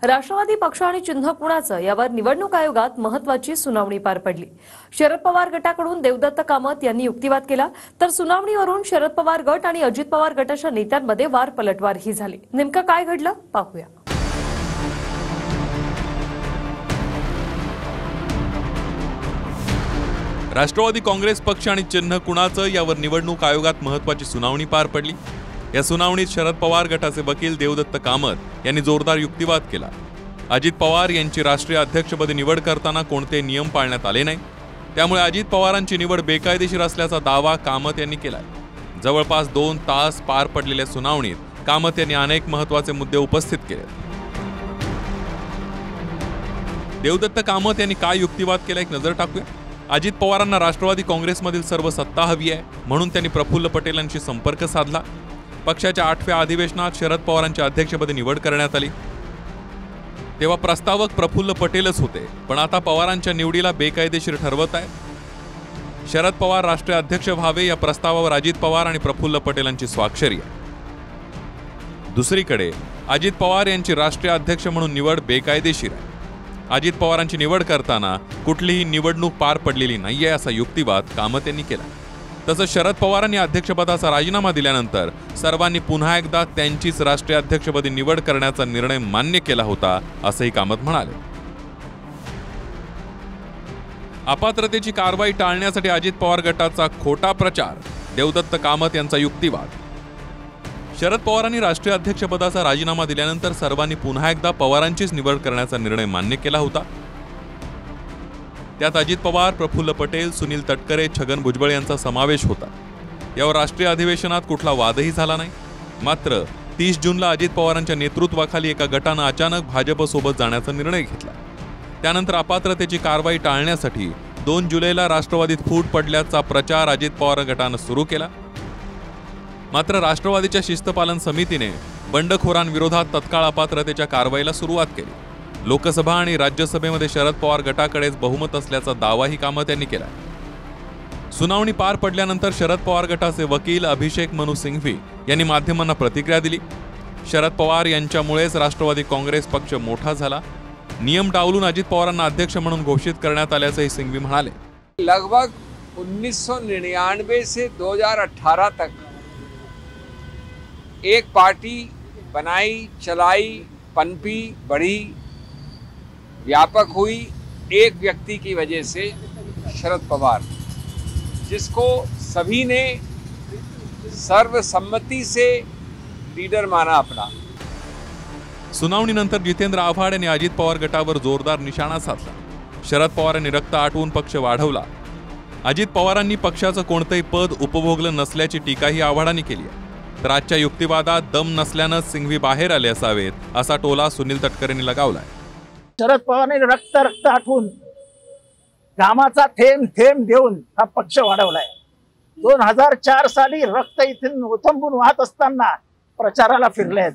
राष्ट्रवादी पक्ष आणि चिन्ह कुणाचं यावर निवडणूक आयोगात महत्त्वाची सुनावणी पार पडली। शरद पवार गटाकडून देवदत्त कामत यांनी युक्तिवाद केला, तर सुनावणीवरून शरद पवार गट आणि अजित पवार गटाच्या नेत्यांमध्ये वार पलटवारही झाली। नेमकं काय घडलं पाहूया। राष्ट्रवादी काँग्रेस पक्ष आणि चिन्ह कुणाचं यावर निवडणूक आयोगात महत्त्वाची सुनावणी पार पडली। या सुनावणीत शरद पवार गटाचे वकील देवदत्त कामत यांनी जोरदार युक्तिवाद केला। अजित पवार यांची राष्ट्रीय अध्यक्षपदी निवड करताना कोणते नियम पाळण्यात आले नाही, त्यामुळे अजित पवारांची निवड बेकायदेशीर असल्याचा दावा कामत यांनी केला। जवळपास 2 तास पार पडलेल्या सुनावणीत कामत यांनी अनेक महत्त्वाचे मुद्दे उपस्थित केले। देवदत्त कामत यांनी काय युक्तिवाद केला एक नजर टाकूया। अजित पवारांना राष्ट्रवादी काँग्रेसमधील सर्व सत्ता हवी आहे, म्हणून त्यांनी प्रफुल्ल पटेलांशी संपर्क साधला। पक्षाच्या 8व्या अधिवेशनात शरद पवारांच्या अध्यक्षपदी निवड करण्यात आली, तेव्हा प्रस्तावक प्रफुल्ल पटेलच होते, पण आता पवारांच्या निवडीला बेकायदेशीर ठरवत आहे। शरद पवार राष्ट्रीय अध्यक्ष व्हावे या प्रस्तावावर अजित पवार आणि प्रफुल्ल पटेलांची स्वाक्षरी आहे। दुसरीकडे अजित पवार यांची राष्ट्रीय अध्यक्ष म्हणून निवड बेकायदेशीर आहे। अजित पवारांची निवड करताना कुठलीही निवडणूक पार पडलेली नाहीये असा युक्तिवाद कामत यांनी केला। तसंच शरद पवारांनी अध्यक्षपदाचा राजीनामा दिल्यानंतर सर्वांनी पुन्हा एकदा त्यांचीच राष्ट्रीय अध्यक्षपदी निवड करण्याचा निर्णय मान्य केला होता असंही कामत म्हणाले। अपात्रतेची कारवाई टाळण्यासाठी अजित पवार गटाचा खोटा प्रचार, देवदत्त कामत यांचा युक्तिवाद। शरद पवारांनी राष्ट्रीय अध्यक्षपदाचा राजीनामा दिल्यानंतर सर्वांनी पुन्हा एकदा पवारांचीच निवड करण्याचा निर्णय मान्य केला होता। त्यात अजित पवार, प्रफुल्ल पटेल, सुनील तटकरे, छगन भुजबळ यांचा समावेश होता। यावर राष्ट्रीय अधिवेशनात कुठला वादही झाला नाही। मात्र 30 जूनला अजित पवारांच्या नेतृत्वाखाली एका गटानं अचानक भाजपसोबत जाण्याचा निर्णय घेतला। त्यानंतर अपात्रतेची कारवाई टाळण्यासाठी 2 जुलैला राष्ट्रवादीत फूट पडल्याचा प्रचार अजित पवार गटानं सुरू केला। मात्र राष्ट्रवादीच्या शिस्तपालन समितीने बंडखोरांविरोधात तत्काळ अपात्रतेच्या कारवाईला सुरुवात केली। लोकसभा आणि राज्यसभेमध्ये शरद पवार गटाकडेच बहुमत असल्याचा दावाही कामत यांनी केला। सुनावणी पार पडल्यानंतर शरद पवार गटाचे वकील अभिषेक मनु सिंघवी यांनी माध्यमांना प्रतिक्रिया दिली। शरद पवार यांच्यामुळेच राष्ट्रवादी काँग्रेस पक्ष मोठा झाला, नियम डावलून अजित पवारांना अध्यक्ष म्हणून घोषित करण्यात आल्याचंही सिंघवी म्हणाले। लगभग 1999 से 2018 तक एक पार्टी बनाई, चलाई, पनपी, बढ़ी, व्यापक हुई एक व्यक्ति की वजह से, शरद पवार, जिसको सभी ने सर्वसम्मति से लीडर माना अपना। सुनावणीनंतर जितेंद्र आव्हाड यांनी अजित पवार गटावर जोरदार निशाणा साधला। शरद पवारांनी रक्त आटवून पक्ष वाढवला। अजित पवारांनी पक्षाचं कोणतंही पद उपभोगलं नसल्याची टीकाही आव्हाडांनी केली आहे। तर आजच्या युक्तिवादात दम नसल्यानं सिंघवी बाहेर आले असावेत असा टोला सुनील तटकरेंनी लगावलाय। शरद पवारांनी रक्त आठवून घामाचा थेंब थेंब देऊन हा पक्ष वाढवलाय। 2004 साली रक्त इथून ओथंबून वाहत असताना प्रचाराला फिरलेत।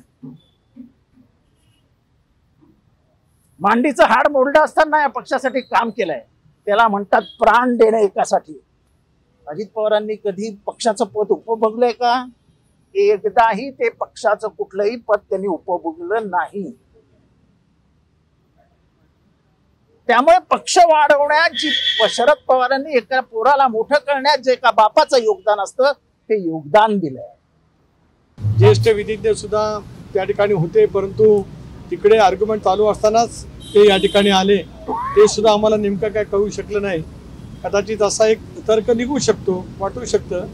मांडीचं हाड मोडलं असताना या पक्षासाठी काम केलंय। त्याला म्हणतात प्राण देणे एकासाठी। अजित पवारांनी कधी पक्षाचं पद उपभोगलंय का? एकदाही ते पक्षाचं कुठलंही पद त्यांनी उपभोगलं नाही। त्यामुळे पक्ष वाढवण्याची शरद पवारांनी एका पोराला मोठं करण्यात जे का बापाचं योगदान असतं ते योगदान दिलंय। ज्येष्ठ विधिज्ञ सुद्धा त्या ठिकाणी होते, परंतु तिकडे आर्ग्युमेंट चालू असतानाच ते या ठिकाणी आले। ते सुद्धा आम्हाला नेमकं काय कळू शकलं नाही। कदाचित असा एक तर्क निघू शकतो, वाटू शकतं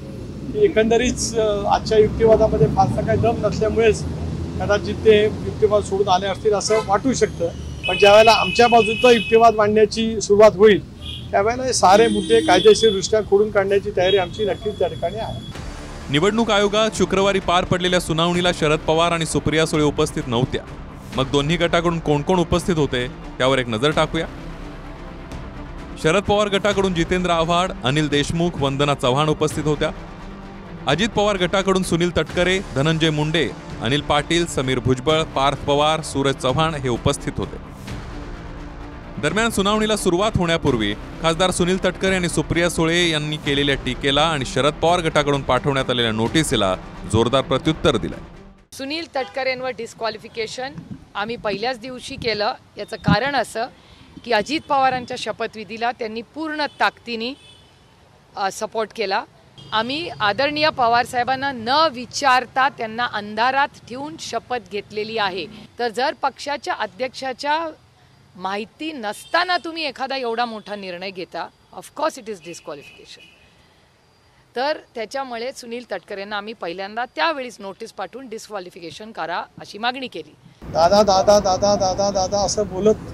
की एकंदरीत आजच्या युक्तिवादामध्ये फारसा काही दम नसल्यामुळेच कदाचित ते युक्तिवाद सोडून आले असतील असं वाटू शकतं। पण ज्यावेळेला आमच्या बाजूचा युक्तिवाद मांडण्याची सुरुवात होईल त्यावेळेला हे सारे मुद्दे कायदेशीरदृष्ट्या खोडून काढण्याची तयारी आमची नक्कीच त्या ठिकाणी आहे। निवडणूक आयोगात शुक्रवारी पार पडलेल्या सुनावणीला शरद पवार आणि सुप्रिया सुळे उपस्थित नव्हत्या। मग दोन्ही गटाकडून कोण कोण उपस्थित होते त्यावर एक नजर टाकूया। शरद पवार गटाकडून जितेंद्र आव्हाड, अनिल देशमुख, वंदना चव्हाण उपस्थित होत्या। अजित पवार गटाकडून सुनील तटकरे, धनंजय मुंडे, अनिल पाटील, समीर भुजबळ, पार्थ पवार, सूरज चव्हाण हे उपस्थित होते। दरम्यान सुनावणीला सुरुवात होण्यापूर्वी खासदार सुनील तटकरे यांनी सुप्रिया सुळे यांनी केलेल्या टीकेला आणि शरद पवार गटाकडून पाठवण्यात आलेल्या नोटीसीला जोरदार प्रत्युत्तर दिलंय। सुनील तटकरेंवर डिस्क्वालिफिकेशन आम्ही पहिल्याच दिवशी केलं. याचं कारण असं की अजित पवारांच्या शपथविधीला त्यांनी पूर्ण ताकदीने सपोर्ट केला. आम्ही आदरणीय पवारसाहेबांना न विचारता त्यांना अंधारात ठेवून शपथ घेतलेली आहे. तर जर पक्षाच्या अध्यक्षाच्या माहिती नसताना तुम्ही एखादा एवढा मोठा निर्णय घेता, ऑफकोर्स इट इज डिस्क्वालिफिकेशन. तर त्याच्यामुळे सुनील तटकरेंना आम्ही पहिल्यांदा त्यावेळीच नोटीस पाठवून डिस्क्वालिफिकेशन करा अशी मागणी केली. दादा दादा दादा दादा दादा असं बोलत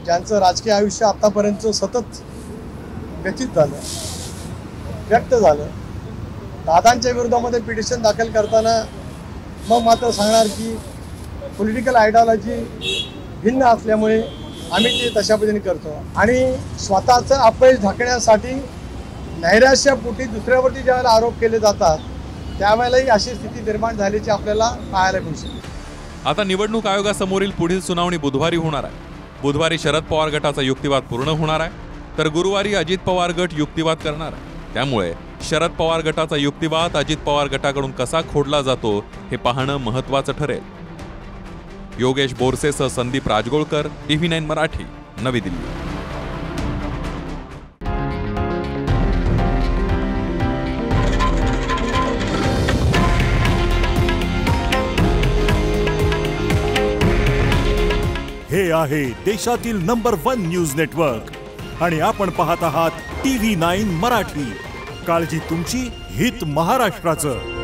ज्यांचं राजकीय आयुष्य आतापर्यंत सतत व्यतीत झालं, व्यक्त झालं, दादांच्या विरोधामध्ये पिटिशन दाखल करताना मग मात्र सांगणार की पॉलिटिकल आयडिओलॉजी भिन्न असल्यामुळे आम्ही ते तशा पद्धतीने करतो आणि स्वतःचं अपयश झाकण्यासाठी नैराश्यापोटी दुसऱ्यावरती ज्यावेळेला आरोप केले जातात त्यावेळेलाही अशी स्थिती निर्माण झाल्याची आपल्याला पाहायला मिळू शकते. आता निवडणूक आयोगासमोरील पुढील सुनावणी बुधवारी होणार आहे. बुधवारी शरद पवार गटाचा युक्तिवाद पूर्ण होणार आहे, तर गुरुवारी अजित पवार गट युक्तिवाद करणार आहे. त्यामुळे शरद पवार गटाचा युक्तिवाद अजित पवार गटाकडून कसा खोडला जातो हे पाहणं महत्त्वाचं ठरेल. योगेश बोरसेसह संदीप राजगोळकर, TV9 मराठी, नवी दिल्ली. हे आहे देशातील नंबर 1 न्यूज नेटवर्क आणि आपण पाहत आहात TV9 मराठी. काळजी तुमची, हित महाराष्ट्राचं.